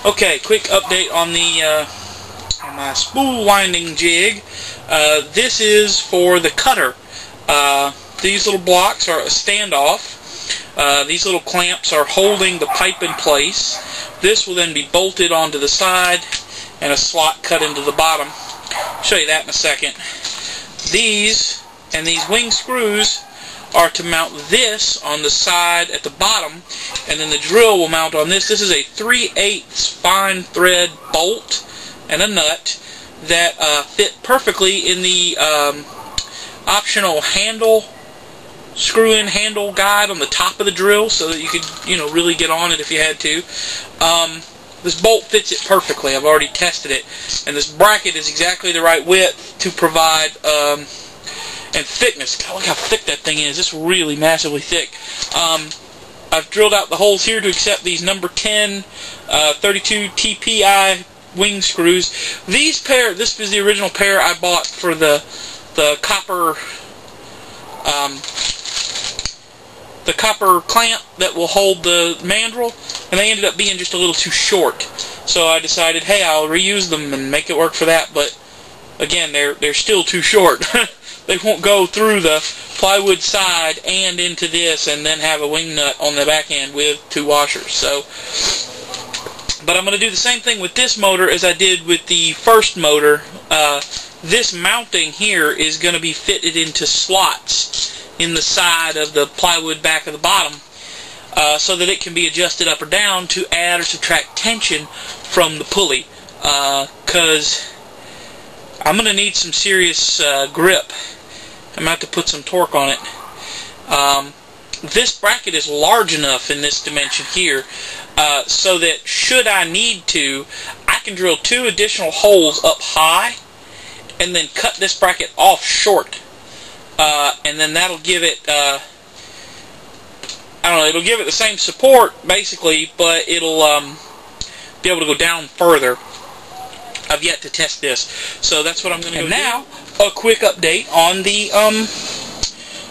Okay, quick update on the on my spool winding jig. This is for the cutter. These little blocks are a standoff. These little clamps are holding the pipe in place. This will then be bolted onto the side and a slot cut into the bottom. I'll show you that in a second. These and these wing screws are to mount this on the side at the bottom, and then the drill will mount on this. This is a 3/8 fine thread bolt and a nut that fit perfectly in the optional handle, screw-in handle guide on the top of the drill, so that you could, really get on it if you had to. This bolt fits it perfectly. I've already tested it, and this bracket is exactly the right width to provide and thickness. God, look how thick that thing is. It's really massively thick. I've drilled out the holes here to accept these number 10 32 TPI wing screws. This is the original pair I bought for the copper clamp that will hold the mandrel, and they ended up being just a little too short. So I decided, hey, I'll reuse them and make it work for that. But again, they're still too short. They won't go through the plywood side and into this and then have a wing nut on the back end with 2 washers. So, but I'm going to do the same thing with this motor as I did with the first motor. This mounting here is going to be fitted into slots in the side of the plywood back of the bottom, so that it can be adjusted up or down to add or subtract tension from the pulley, because I'm going to need some serious grip. I'm going to have to put some torque on it. This bracket is large enough in this dimension here, so that should I need to, I can drill 2 additional holes up high and then cut this bracket off short. And then that'll give it, I don't know, it'll give it the same support basically, but it'll be able to go down further. I've yet to test this, so that's what I'm going to do. Now, a quick update on the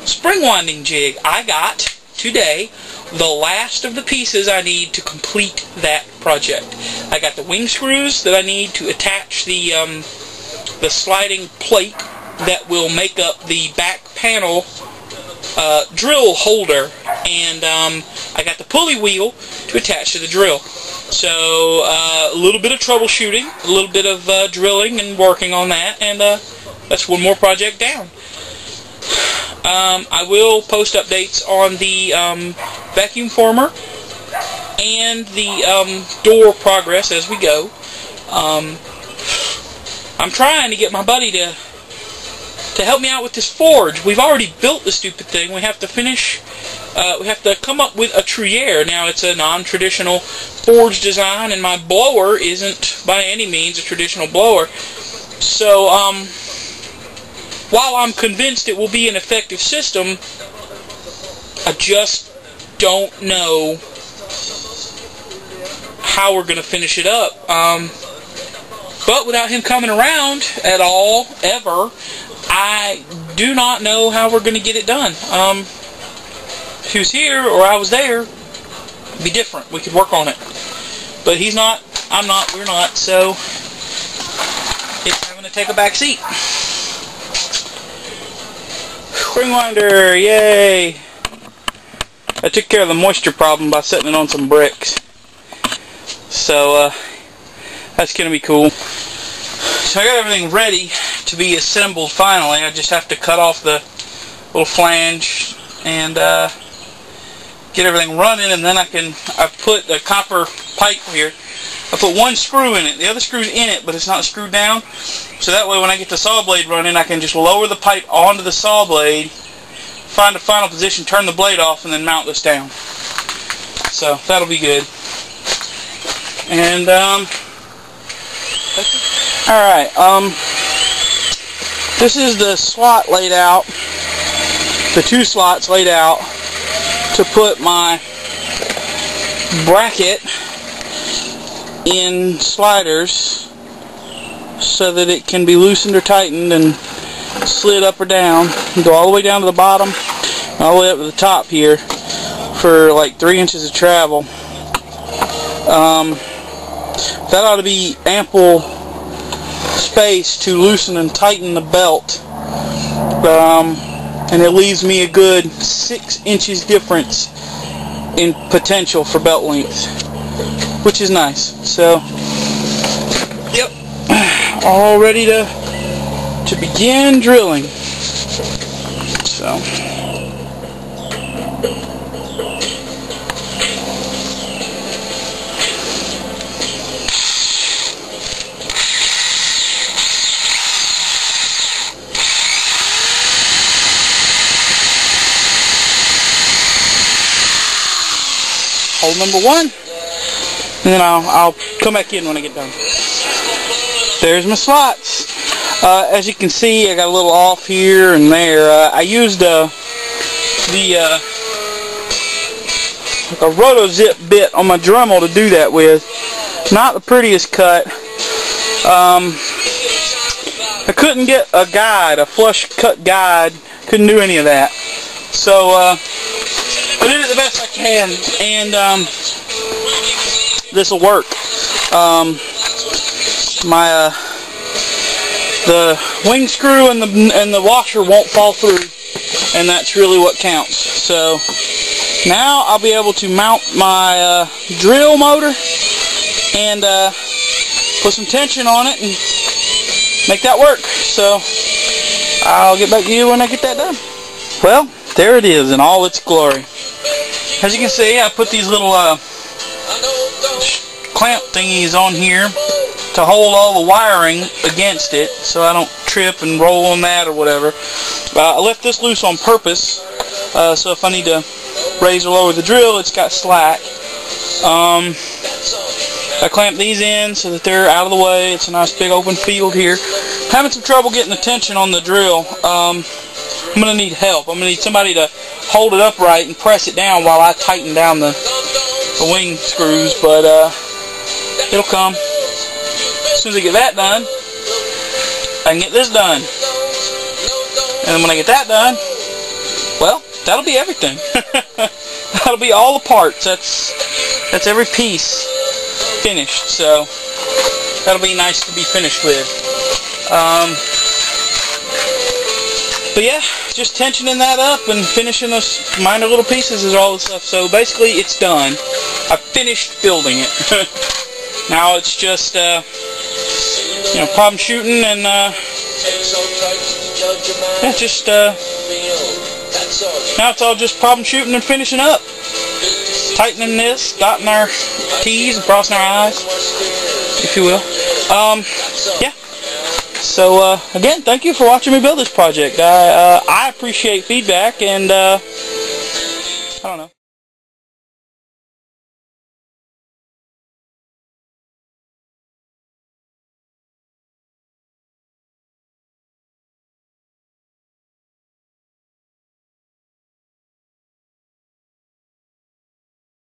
spring winding jig. I got today the last of the pieces I need to complete that project. I got the wing screws that I need to attach the sliding plate that will make up the back panel drill holder, and I got the pulley wheel to attach to the drill. So a little bit of troubleshooting, a little bit of drilling and working on that, and that's one more project down. I will post updates on the vacuum former and the door progress as we go. I'm trying to get my buddy to help me out with this forge. We've already built the stupid thing. We have to finish, we have to come up with a Truyère. Now, it's a non-traditional forge design, and my blower isn't by any means a traditional blower. So, while I'm convinced it will be an effective system, I just don't know how we're going to finish it up. But without him coming around at all, ever, I do not know how we're going to get it done. If he was here or I was there, it'd be different. We could work on it. But he's not, I'm not, we're not, so it's having to take a back seat. Spring winder, yay! I took care of the moisture problem by setting it on some bricks. So, that's going to be cool. So I got everything ready to be assembled finally. I just have to cut off the little flange and get everything running, and then I put the copper pipe here. I put one screw in it. The other screw's in it, but it's not screwed down. So that way when I get the saw blade running, I can just lower the pipe onto the saw blade, find a final position, turn the blade off, and then mount this down. So that'll be good. And alright, this is the slot laid out, the 2 slots laid out to put my bracket in sliders so that it can be loosened or tightened and slid up or down. You go all the way down to the bottom, all the way up to the top here for like 3 inches of travel. that ought to be ample space to loosen and tighten the belt. And it leaves me a good 6 inches difference in potential for belt length, which is nice. So, yep, all ready to begin drilling. So, hole number 1, and then I'll come back in when I get done. There's my slots. As you can see, I got a little off here and there. I used a roto zip bit on my Dremel to do that with. Not the prettiest cut. I couldn't get a guide, a flush cut guide. Couldn't do any of that. So I did it the best I can, and this will work. The wing screw and the washer won't fall through, and that's really what counts. So now I'll be able to mount my drill motor and put some tension on it and make that work. So I'll get back to you when I get that done. Well, there it is in all its glory. As you can see, I put these little clamp thingies on here to hold all the wiring against it so I don't trip and roll on that or whatever. I left this loose on purpose, so if I need to raise or lower the drill, it's got slack. I clamped these in so that they're out of the way. It's a nice big open field here. Having some trouble getting the tension on the drill. I'm going to need help. I'm going to need somebody to hold it upright and press it down while I tighten down the wing screws, but it'll come. As soon as I get that done, I can get this done. And then when I get that done, well, that'll be everything. That'll be all the parts. That's every piece finished. So that'll be nice to be finished with. But yeah, just tensioning that up and finishing those minor little pieces is all the stuff. So basically, it's done. I finished building it. Now it's just problem shooting and now it's all just problem shooting and finishing up, tightening this, dotting our T's and crossing our I's, if you will. Yeah. So again, thank you for watching me build this project. I appreciate feedback, and I don't know.